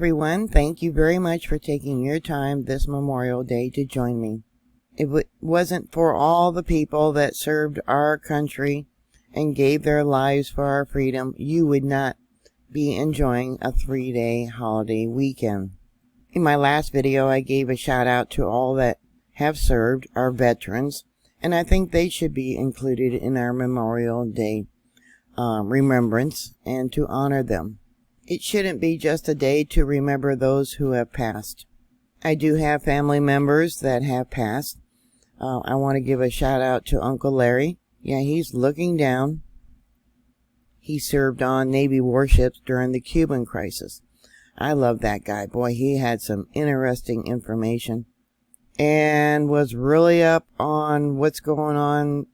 everyone. Thank you very much for taking your time this Memorial Day to join me. If it wasn't for all the people that served our country and gave their lives for our freedom, you would not be enjoying a 3-day holiday weekend. In my last video, I gave a shout out to all that have served, our veterans, and I think they should be included in our Memorial Day remembrance and to honor them. It shouldn't be just a day to remember those who have passed. I do have family members that have passed. I want to give a shout out to Uncle Larry. Yeah, he's looking down. He served on Navy warships during the Cuban crisis. I love that guy. Boy, he had some interesting information and was really up on what's going on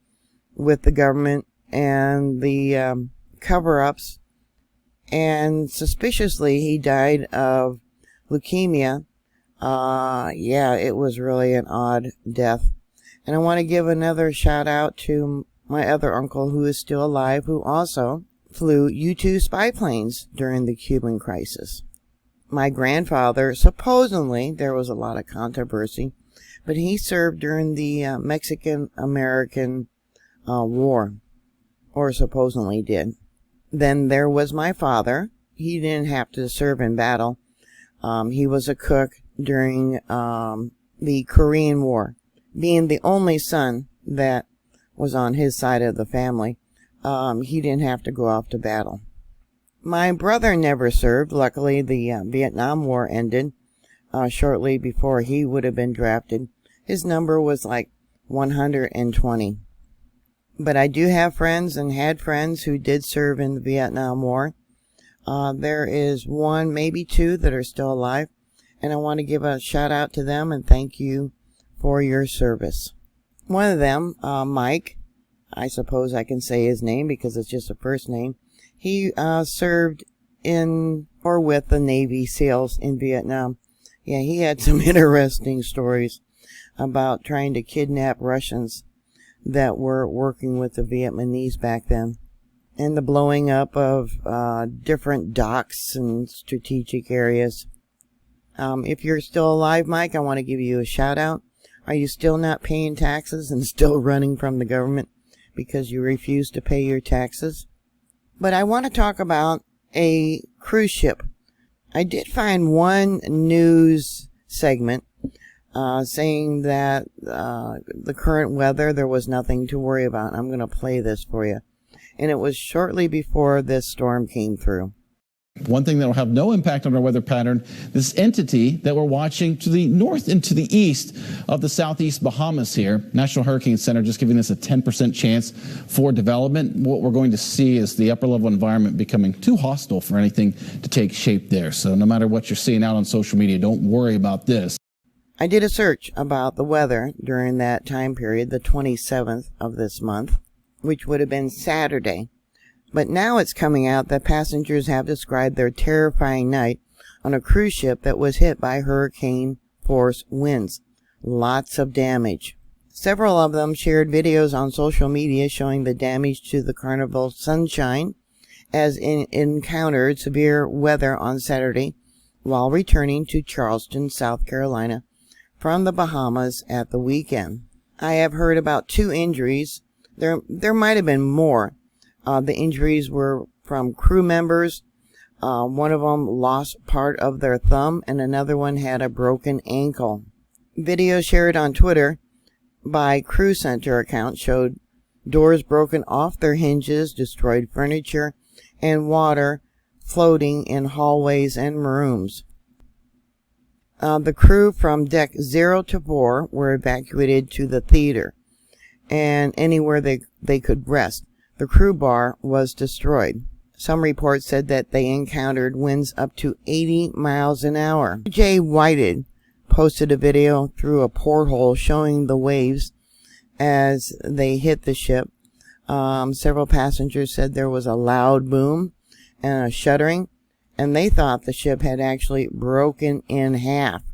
with the government and the cover-ups. And suspiciously, he died of leukemia. Yeah, it was really an odd death. And I want to give another shout out to my other uncle who is still alive, who also flew U-2 spy planes during the Cuban crisis. My grandfather, supposedly, there was a lot of controversy, but he served during the Mexican-American War, or supposedly did. Then there was my father. He didn't have to serve in battle. He was a cook during the Korean War. Being the only son that was on his side of the family, he didn't have to go off to battle. My brother never served. Luckily, the Vietnam War ended shortly before he would have been drafted. His number was like 120. But I do have friends and had friends who did serve in the Vietnam War. There is one, maybe two, that are still alive. And I want to give a shout out to them and thank you for your service. One of them, Mike, I suppose I can say his name because it's just a first name. He served in or with the Navy SEALs in Vietnam. Yeah, he had some interesting stories about trying to kidnap Russians that were working with the Vietnamese back then, and the blowing up of different docks and strategic areas. If you're still alive, Mike, I want to give you a shout out. Are you still not paying taxes and still running from the government because you refuse to pay your taxes? But I want to talk about a cruise ship. I did find one news segment saying that the current weather, there was nothing to worry about. I'm going to play this for you. And it was shortly before this storm came through. One thing that will have no impact on our weather pattern, this entity that we're watching to the north and to the east of the southeast Bahamas here. National Hurricane Center just giving this a 10% chance for development. What we're going to see is the upper level environment becoming too hostile for anything to take shape there. So no matter what you're seeing out on social media, don't worry about this. I did a search about the weather during that time period, the 27th of this month, which would have been Saturday. But now it's coming out that passengers have described their terrifying night on a cruise ship that was hit by hurricane force winds. Lots of damage. Several of them shared videos on social media showing the damage to the Carnival Sunshine as it encountered severe weather on Saturday while returning to Charleston, South Carolina from the Bahamas at the weekend. I have heard about 2 injuries. There might have been more. The injuries were from crew members. One of them lost part of their thumb and another one had a broken ankle. Video shared on Twitter by Crew Center account showed doors broken off their hinges, destroyed furniture, and water floating in hallways and rooms. The crew from deck 0 to 4 were evacuated to the theater and anywhere they could rest. The crew bar was destroyed. Some reports said that they encountered winds up to 80 miles an hour. Jay Whited posted a video through a porthole showing the waves as they hit the ship. Several passengers said there was a loud boom and a shuddering, and they thought the ship had actually broken in half.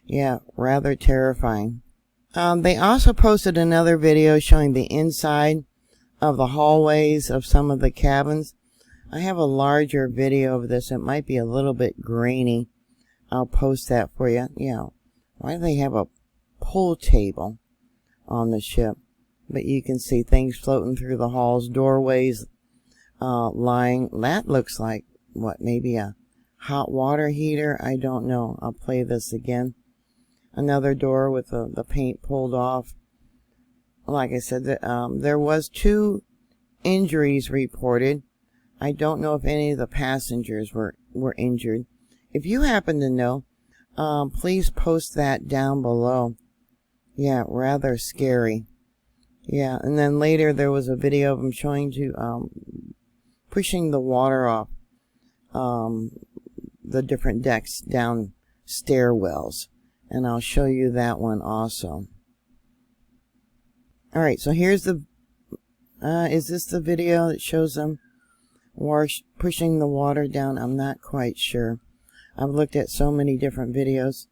Yeah, rather terrifying. They also posted another video showing the inside of the hallways of some of the cabins. I have a larger video of this. It might be a little bit grainy, I'll post that for you. Yeah, why do they have a pool table on the ship? But you can see things floating through the halls, doorways lying. That looks like, what, maybe a hot water heater? I don't know. I'll play this again. Another door with the paint pulled off. Like I said, there was 2 injuries reported. I don't know if any of the passengers were injured. If you happen to know, please post that down below. Yeah, rather scary. Yeah, and then later there was a video of them showing to pushing the water off the different decks down stairwells. And I'll show you that one also. Alright, so here's the... is this the video that shows them pushing the water down? I'm not quite sure. I've looked at so many different videos.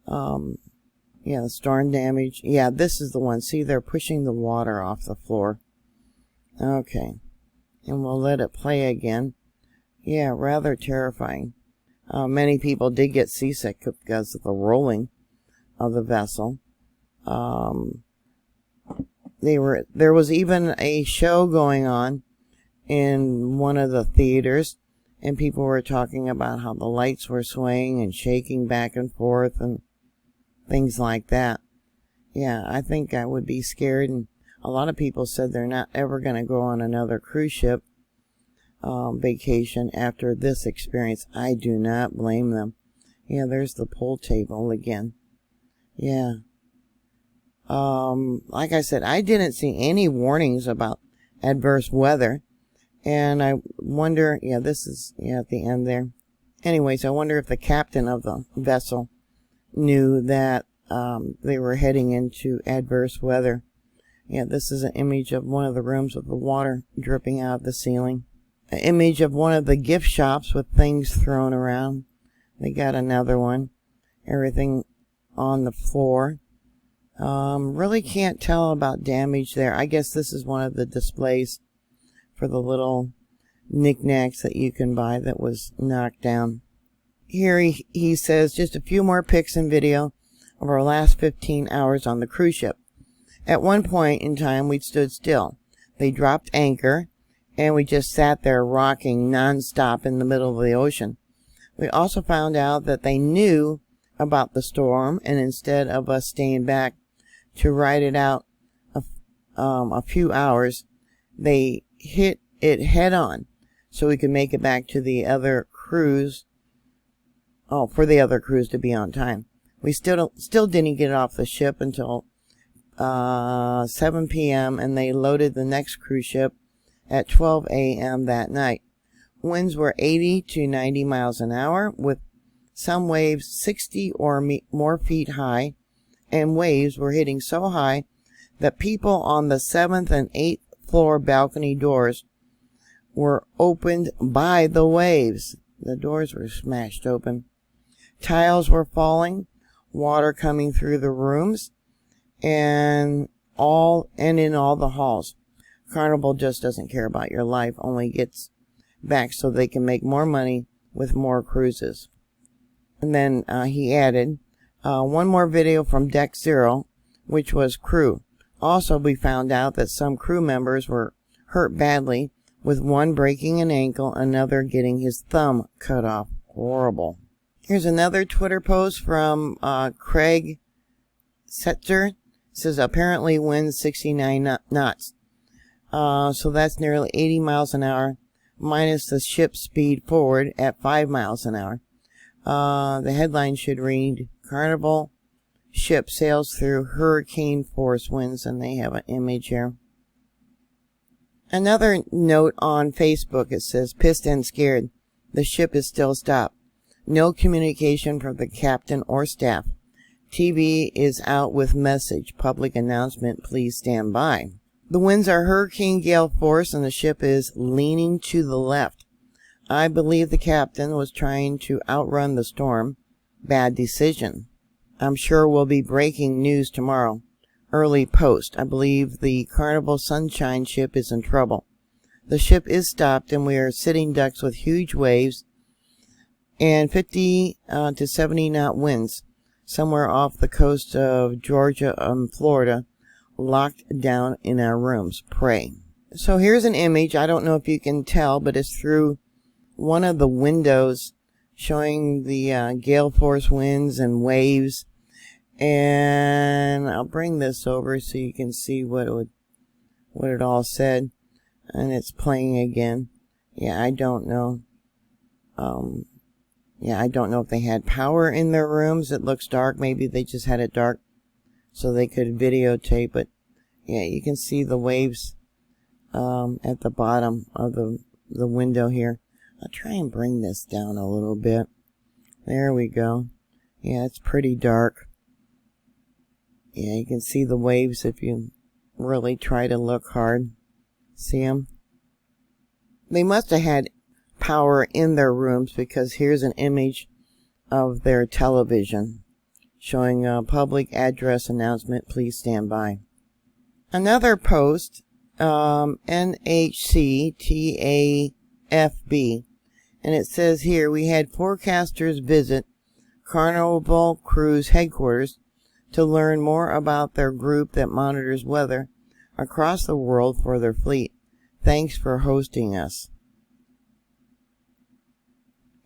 Yeah, the storm damage. Yeah, this is the one. See, they're pushing the water off the floor. Okay. And we'll let it play again. Yeah, rather terrifying. Many people did get seasick because of the rolling of the vessel. There was even a show going on in one of the theaters, and people were talking about how the lights were swaying and shaking back and forth and things like that. Yeah, I think I would be scared, and a lot of people said they're not ever going to go on another cruise ship vacation after this experience. I do not blame them. Yeah, there's the pool table again. Yeah. Like I said, I didn't see any warnings about adverse weather. And I wonder, yeah, this is, yeah, at the end there. Anyways, I wonder if the captain of the vessel knew that they were heading into adverse weather. Yeah, this is an image of one of the rooms with the water dripping out of the ceiling. An image of one of the gift shops with things thrown around. They got another one. Everything on the floor. Really can't tell about damage there. I guess this is one of the displays for the little knickknacks that you can buy that was knocked down. Here he says, just a few more pics and video of our last 15 hours on the cruise ship. At one point in time, we stood still. They dropped anchor, and we just sat there rocking nonstop in the middle of the ocean. We also found out that they knew about the storm, and instead of us staying back to ride it out a few hours, they hit it head on so we could make it back to the other cruise. Oh, for the other cruise to be on time. We still didn't get off the ship until 7 p.m. and they loaded the next cruise ship at 12 a.m. that night. Winds were 80 to 90 miles an hour, with some waves 60 or more feet high, and waves were hitting so high that people on the 7th and 8th floor balcony doors were opened by the waves. The doors were smashed open. Tiles were falling, water coming through the rooms, and in all the halls. Carnival just doesn't care about your life, only gets back so they can make more money with more cruises. And then he added one more video from Deck Zero, which was crew. Also, we found out that some crew members were hurt badly, with one breaking an ankle, another getting his thumb cut off. Horrible. Here's another Twitter post from Craig Setzer. It says, apparently winds 69 knots. So that's nearly 80 miles an hour, minus the ship's speed forward at 5 miles an hour. The headline should read, Carnival ship sails through hurricane force winds, and they have an image here. Another note on Facebook, it says, pissed and scared. The ship is still stopped. No communication from the captain or staff. TV is out with message. Public announcement, please stand by. The winds are hurricane gale force and the ship is leaning to the left. I believe the captain was trying to outrun the storm. Bad decision. I'm sure we'll be breaking news tomorrow. Early post. I believe the Carnival Sunshine ship is in trouble. The ship is stopped and we are sitting ducks with huge waves and 50 to 70 knot winds somewhere off the coast of Georgia and Florida, locked down in our rooms. Pray. So here's an image. I don't know if you can tell, but it's through one of the windows showing the gale force winds and waves. And I'll bring this over so you can see what it all said. And it's playing again. Yeah, I don't know. I don't know if they had power in their rooms. It looks dark. Maybe they just had it dark so they could videotape. But yeah, you can see the waves at the bottom of the window here. I'll try and bring this down a little bit. There we go. Yeah, it's pretty dark. Yeah, you can see the waves if you really try to look hard. See them? They must have had power in their rooms, because here's an image of their television showing a public address announcement. Please stand by. Another post, NHCTAFB, and it says here, we had forecasters visit Carnival Cruise headquarters to learn more about their group that monitors weather across the world for their fleet. Thanks for hosting us.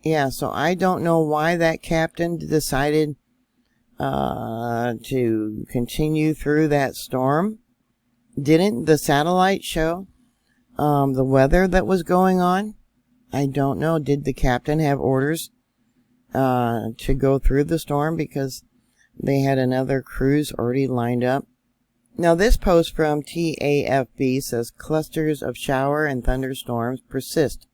Yeah, so I don't know why that captain decided to continue through that storm. Didn't the satellite show the weather that was going on? I don't know. Did the captain have orders to go through the storm because they had another cruise already lined up? Now, this post from TAFB says clusters of shower and thunderstorms persist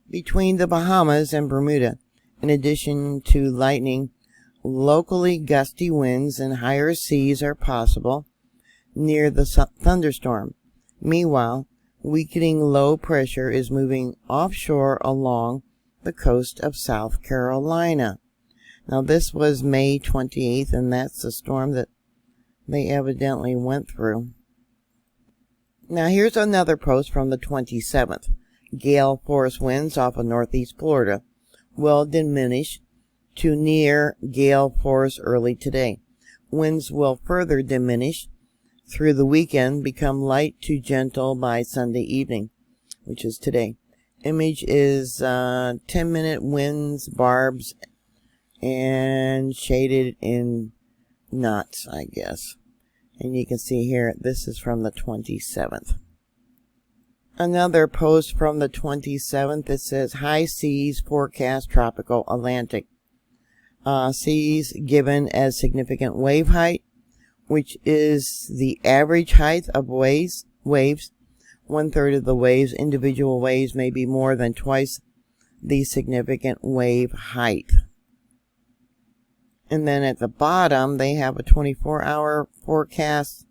between the Bahamas and Bermuda. In addition to lightning, locally gusty winds and higher seas are possible near the thunderstorm. Meanwhile, weakening low pressure is moving offshore along the coast of South Carolina. Now, this was May 28th, and that's the storm that they evidently went through. Now, here's another post from the 27th. Gale force winds off of northeast Florida will diminish to near gale force early today. Winds will further diminish through the weekend, become light to gentle by Sunday evening, which is today. Image is 10-minute winds, barbs, and shaded in knots, I guess. And you can see here, this is from the 27th. Another post from the 27th, it says, high seas forecast tropical Atlantic. Seas given as significant wave height, which is the average height of waves. 1/3 of the waves. Individual waves may be more than twice the significant wave height. And then at the bottom, they have a 24-hour forecast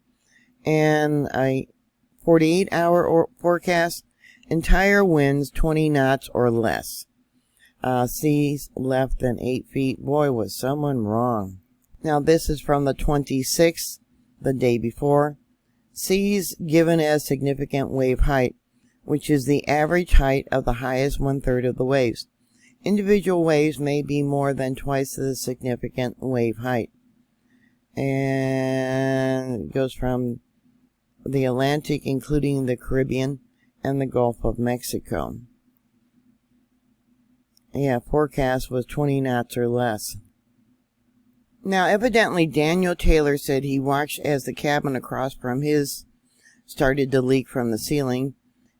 and a 48-hour forecast. Entire winds 20 knots or less. Seas less than 8 feet. Boy, was someone wrong. Now, this is from the 26th, the day before. Seas given as significant wave height, which is the average height of the highest 1/3 of the waves. Individual waves may be more than twice the significant wave height. And it goes from the Atlantic, including the Caribbean and the Gulf of Mexico. Yeah, forecast was 20 knots or less. Now, evidently, Daniel Taylor said he watched as the cabin across from his started to leak from the ceiling,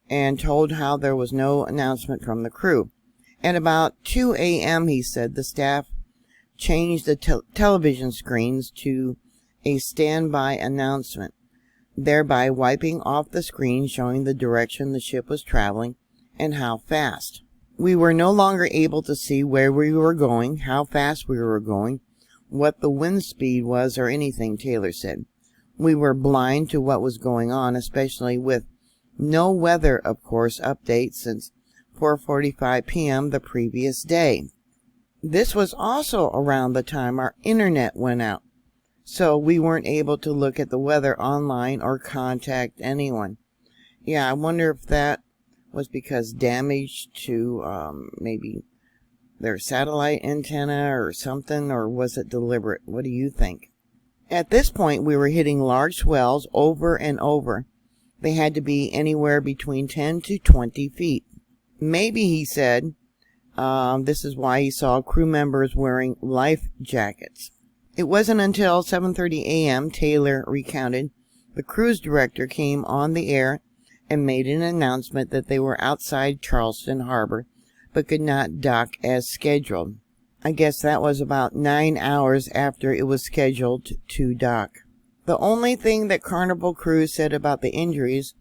and told how there was no announcement from the crew. At about 2 a.m., he said, the staff changed the television screens to a standby announcement, thereby wiping off the screen showing the direction the ship was traveling and how fast. We were no longer able to see where we were going, how fast we were going, what the wind speed was, or anything, Taylor said. We were blind to what was going on, especially with no weather, of course, update since 4:45 p.m. the previous day. This was also around the time our internet went out, so we weren't able to look at the weather online or contact anyone. Yeah, I wonder if that was because damage to maybe their satellite antenna or something, or was it deliberate? What do you think? At this point, we were hitting large swells over and over. They had to be anywhere between 10 to 20 feet. Maybe, he said, this is why he saw crew members wearing life jackets. It wasn't until 7:30 a.m., Taylor recounted, the cruise director came on the air and made an announcement that they were outside Charleston Harbor, but could not dock as scheduled. I guess that was about 9 hours after it was scheduled to dock. The only thing that Carnival Cruise said about the injuries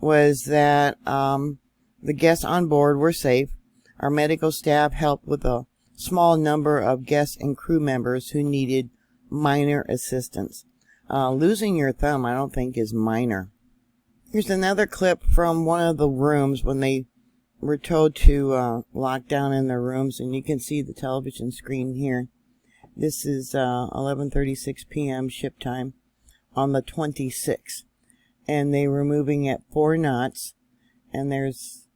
was that the guests on board were safe. Our medical staff helped with a small number of guests and crew members who needed minor assistance. Losing your thumb, I don't think, is minor. Here's another clip from one of the rooms when they were told to lock down in their rooms, and you can see the television screen here. This is 11:36 p.m. ship time on the 26th, and they were moving at 4 knots, and there's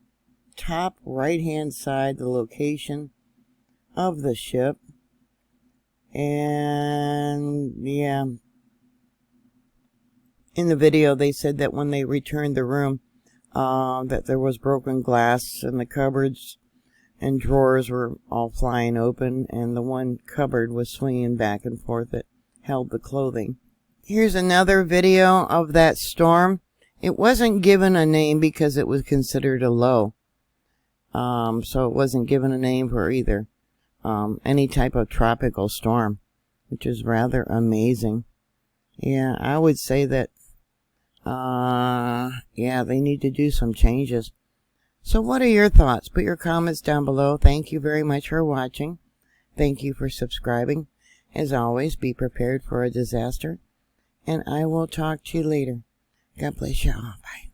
top right hand side the location of the ship. And yeah, in the video they said that when they returned the room, that there was broken glass and the cupboards and drawers were all flying open, and the one cupboard was swinging back and forth that held the clothing. Here's another video of that storm. It wasn't given a name because it was considered a low. So it wasn't given a name for either any type of tropical storm, which is rather amazing. Yeah, I would say that yeah, they need to do some changes. So what are your thoughts? Put your comments down below. Thank you very much for watching. Thank you for subscribing. As always, be prepared for a disaster. And I will talk to you later. God bless you all. Bye.